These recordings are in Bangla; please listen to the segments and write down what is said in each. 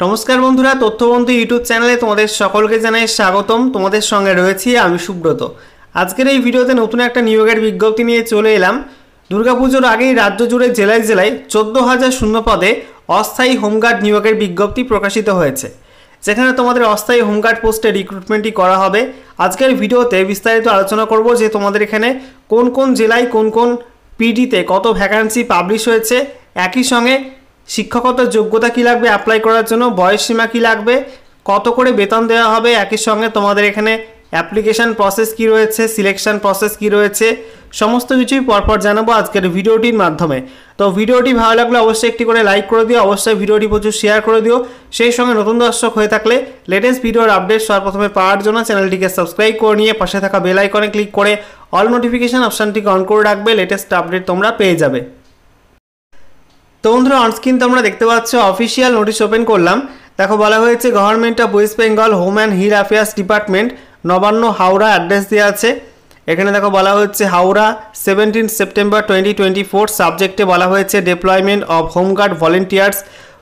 নমস্কার বন্ধুরা, তথ্যবন্ধু ইউটিউব চ্যানেলে তোমাদের সকলকে জানাই স্বাগতম। তোমাদের সঙ্গে রয়েছি আমি সুব্রত। আজকের এই ভিডিওতে নতুন একটা নিয়োগের বিজ্ঞপ্তি নিয়ে চলে এলাম। দুর্গাপুজোর আগেই রাজ্য জুড়ে জেলায় জেলায় 14,000 শূন্য পদে অস্থায়ী হোমগার্ড নিয়োগের বিজ্ঞপ্তি প্রকাশিত হয়েছে, যেখানে তোমাদের অস্থায়ী হোমগার্ড পোস্টে রিক্রুটমেন্টই করা হবে। আজকের ভিডিওতে বিস্তারিত আলোচনা করব যে তোমাদের এখানে কোন কোন জেলায় কোন কোন পিডিতে কত ভ্যাকান্সি পাবলিশ হয়েছে, একই সঙ্গে শিক্ষকতার যোগ্যতা কী লাগবে অ্যাপ্লাই করার জন্য, বয়সসীমা কী লাগবে, কত করে বেতন দেওয়া হবে, একই সঙ্গে তোমাদের এখানে অ্যাপ্লিকেশান প্রসেস কী রয়েছে, সিলেকশন প্রসেস কী রয়েছে, সমস্ত কিছুই পরপর জানাবো আজকের ভিডিওটির মাধ্যমে। তো ভিডিওটি ভালো লাগলে অবশ্যই একটি করে লাইক করে দিও, অবশ্যই ভিডিওটি প্রচুর শেয়ার করে দিও। সেই সঙ্গে নতুন দর্শক হয়ে থাকলে লেটেস্ট ভিডিওর আপডেট সবার প্রথমে পাওয়ার জন্য চ্যানেলটিকে সাবস্ক্রাইব করে নিয়ে পাশে থাকা বেল আইকনে ক্লিক করে অল নোটিফিকেশান অপশানটিকে অন করে রাখবে, লেটেস্ট আপডেট তোমরা পেয়ে যাবে। তো বন্ধুরা, অনস্ক্রিন তোমরা দেখতে পাচ্ছ অফিসিয়াল নোটিশ ওপেন করলাম। দেখো বলা হয়েছে government of West Bengal home and hill affairs department, Nabanna, Howrah address দেওয়া আছে। এখানে দেখো বলা হচ্ছে হাওড়া 17 সেপ্টেম্বর 2024। সাবজেক্টে বলা হয়েছে deployment of home guard volunteers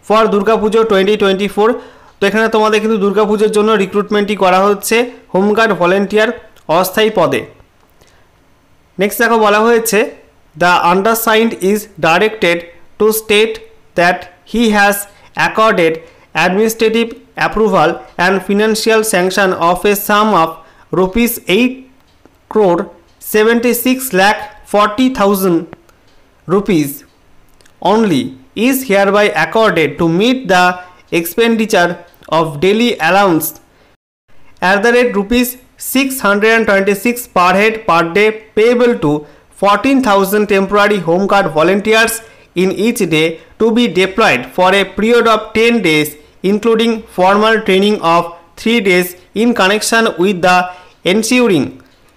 for Durga Puja 2024। তো এখানে তোমাদের কিন্তু দুর্গাপুজোর জন্য রিক্রুটমেন্টই করা হচ্ছে হোমগার্ড ভলেন্টিয়ার অস্থায়ী পদে। নেক্সট দেখো বলা হয়েছে the undersigned is directed to state that he has accorded administrative approval and financial sanction of a sum of rupees 8,76,40,000 rupees only is hereby accorded to meet the expenditure of daily allowance at the rate rupees 626 per head per day payable to 14,000 temporary home guard volunteers in each day to be deployed for a period of 10 days including formal training of 3 days in connection with the ensuing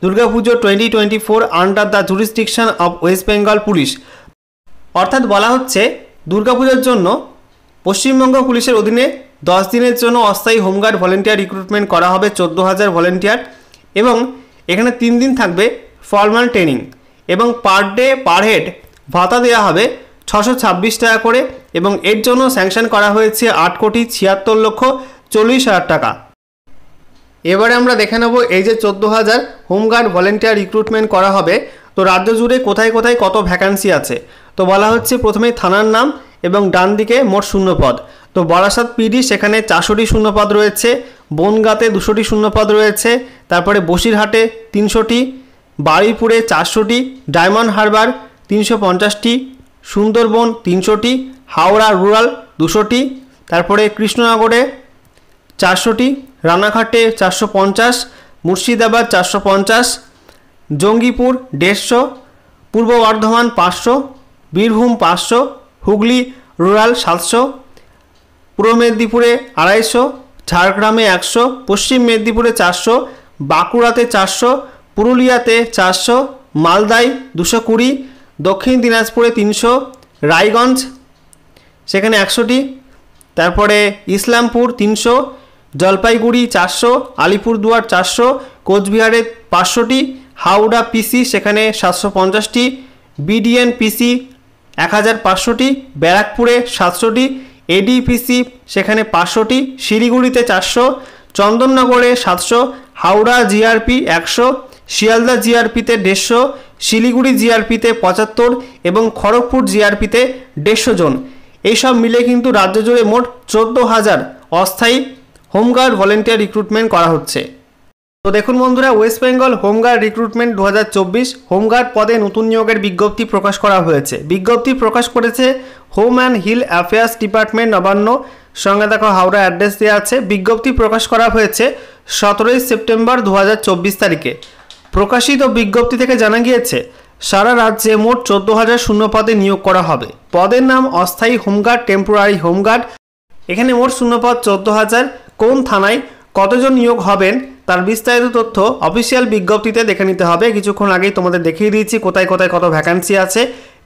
Durga Pujo 2024 under the jurisdiction of West Bengal Police। অর্থাৎ বলা হচ্ছে দুর্গাপুজোর জন্য পশ্চিমবঙ্গ পুলিশের অধীনে 10 দিনের জন্য অস্থায়ী হোমগার্ড ভলেন্টিয়ার রিক্রুটমেন্ট করা হবে 14,000 ভলেন্টিয়ার, এবং এখানে 3 দিন থাকবে ফর্মাল ট্রেনিং, এবং পার ডে পার হেড ভাতা দেওয়া হবে 626 টাকা করে, এবং এর জন্য স্যাংশন করা হয়েছে 8,76,40,000 টাকা। এবারে আমরা দেখে নেব এই যে 14,000 হোমগার্ড ভলেন্টিয়ার রিক্রুটমেন্ট করা হবে, তো রাজ্য জুড়ে কোথায় কোথায় কত ভ্যাকান্সি আছে। তো বলা হচ্ছে প্রথমেই থানার নাম এবং ডান দিকে মোট শূন্যপদ। তো বারাসাত পিডি সেখানে 400টি শূন্যপদ রয়েছে, বনগাঁতে 200টি শূন্যপদ রয়েছে, তারপরে বসিরহাটে 300টি, বারুইপুরে 400টি, ডায়মন্ড হারবার 350টি, সুন্দরবন 300টি, হাওড়া রুরাল 200টি, তারপরে কৃষ্ণনগরে 400টি, রানাঘাটে 450, মুর্শিদাবাদ 450, জঙ্গিপুর 150, পূর্ব বর্ধমান 500, বীরভূম 500, হুগলি রুরাল 700, পূর্ব মেদিনীপুরে 250, ঝাড়গ্রামে 100, পশ্চিম মেদিনীপুরে 400, বাঁকুড়াতে 400, পুরুলিয়াতে 400, মালদায় 220, দক্ষিণ দিনাজপুরে 300, রায়গঞ্জ সেখানে 100টি, তারপরে ইসলামপুর 300, জলপাইগুড়ি 400, আলিপুরদুয়ার 400, কোচবিহারে 500টি, হাওড়া পিসি সেখানে 750টি, বিডিএন পিসি 1500টি, ব্যারাকপুরে 700টি, এডিপিসি সেখানে 500টি, শিলিগুড়িতে 400, চন্দননগরে 700, হাওড়া জিআরপি 100, শিয়ালদা জিআরপিতে 150, শিলিগুড়ি জিআরপিতে 75 এবং খড়গপুর জিআরপিতে 150 জন। এইসব মিলে কিন্তু রাজ্য জুড়ে মোট 14,000 অস্থায়ী হোমগার্ড ভলেন্টিয়ার রিক্রুটমেন্ট করা হচ্ছে। তো দেখুন বন্ধুরা, West Bengal home guard recruitment 2024 home guard পদে নতুন নিয়োগের বিজ্ঞপ্তি প্রকাশ করা হয়েছে। বিজ্ঞপ্তি প্রকাশ করেছে home and hill affairs department, Nabanna, সঙ্গে দেখো হাওড়া অ্যাড্রেস দেওয়া আছে। বিজ্ঞপ্তি প্রকাশ করা হয়েছে 17 সেপ্টেম্বর 2024 তারিখে। প্রকাশিত বিজ্ঞপ্তি থেকে জানা গিয়েছে সারা রাজ্যে মোট 14,000 শূন্য পদে নিয়োগ করা হবে। পদের নাম অস্থায়ী হোমগার্ড, টেম্পোরারি হোমগার্ড। এখানে মোট শূন্যপদ 14,000। কোন থানায় কতজন নিয়োগ হবেন তার বিস্তারিত তথ্য অফিসিয়াল বিজ্ঞপ্তিতে দেখে নিতে হবে। কিছুক্ষণ আগেই তোমাদের দেখিয়ে দিয়েছি কোথায় কোথায় কত ভ্যাকান্সি আছে।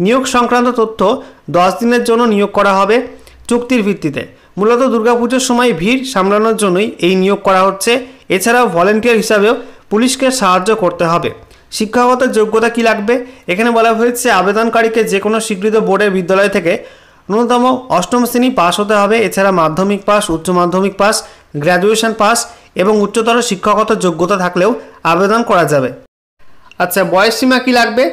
নিয়োগ সংক্রান্ত তথ্য 10 দিনের জন্য নিয়োগ করা হবে চুক্তির ভিত্তিতে। মূলত দুর্গাপুজোর সময় ভিড় সামলানোর জন্যই এই নিয়োগ করা হচ্ছে। এছাড়াও ভলেন্টিয়ার হিসাবেও পুলিশকে সাহায্য করতে হবে। শিক্ষাগত যোগ্যতা কি লাগবে, এখানে বলা হয়েছে আবেদনকারীকে যে কোনো স্বীকৃত বোর্ডের বিদ্যালয় থেকে ন্যূনতম অষ্টম শ্রেণী পাস হতে হবে। এছাড়া মাধ্যমিক পাস, উচ্চ মাধ্যমিক পাস, গ্র্যাজুয়েশন পাস এবং উচ্চতর শিক্ষাগত যোগ্যতা থাকলেও আবেদন করা যাবে। আচ্ছা, বয়সসীমা কী লাগবে?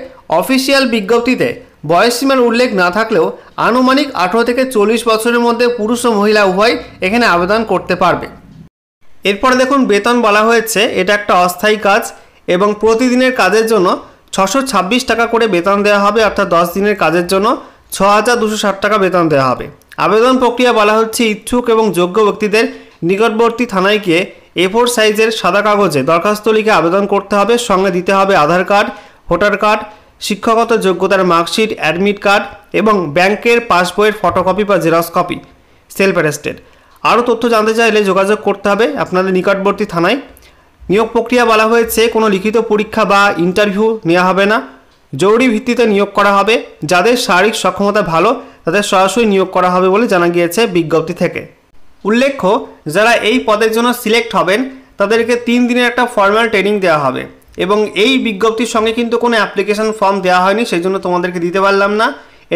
অফিসিয়াল বিজ্ঞপ্তিতে বয়সসীমার উল্লেখ না থাকলেও আনুমানিক 18 থেকে 40 বছরের মধ্যে পুরুষ ও মহিলা উভয় এখানে আবেদন করতে পারবে। এরপরে দেখুন বেতন বলা হয়েছে, এটা একটা অস্থায়ী কাজ এবং প্রতিদিনের কাজের জন্য 626 টাকা করে বেতন দেওয়া হবে, অর্থাৎ 10 দিনের কাজের জন্য 6260 টাকা বেতন দেওয়া হবে। আবেদন প্রক্রিয়া বলা হচ্ছে, ইচ্ছুক এবং যোগ্য ব্যক্তিদের নিকটবর্তী থানায় গিয়ে A4 সাইজের সাদা কাগজে দরখাস্ত লিখে আবেদন করতে হবে। সঙ্গে দিতে হবে আধার কার্ড, ভোটার কার্ড, শিক্ষাগত যোগ্যতার মার্কশিট, অ্যাডমিট কার্ড এবং ব্যাংকের পাসবইয়ের ফটোকপি বা জেরক্স কপি, সেলফ অ্যাটেস্টেড। আরও তথ্য জানতে চাইলে যোগাযোগ করতে হবে আপনাদের নিকটবর্তী থানায়। নিয়োগ প্রক্রিয়া বলা হয়েছে, কোনো লিখিত পরীক্ষা বা ইন্টারভিউ নেওয়া হবে না, জরুরি ভিত্তিতে নিয়োগ করা হবে। যাদের শারীরিক সক্ষমতা ভালো তাদের সরাসরি নিয়োগ করা হবে বলে জানা গিয়েছে বিজ্ঞপ্তি থেকে। উল্লেখ্য, যারা এই পদের জন্য সিলেক্ট হবেন তাদেরকে 3 দিনের একটা ফর্মাল ট্রেনিং দেওয়া হবে এবং এই বিজ্ঞপ্তির সঙ্গে কিন্তু কোনো অ্যাপ্লিকেশন ফর্ম দেওয়া হয়নি, সেই জন্য তোমাদেরকে দিতে পারলাম না।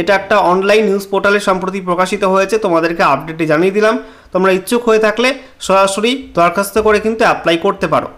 এটা একটা অনলাইন নিউজ পোর্টালে সম্প্রতি প্রকাশিত হয়েছে, তোমাদেরকে আপডেটটি জানিয়ে দিলাম। তোমরা ইচ্ছুক হয়ে থাকলে সরাসরি দরখাস্ত করে কিন্তু অ্যাপ্লাই করতে পারো।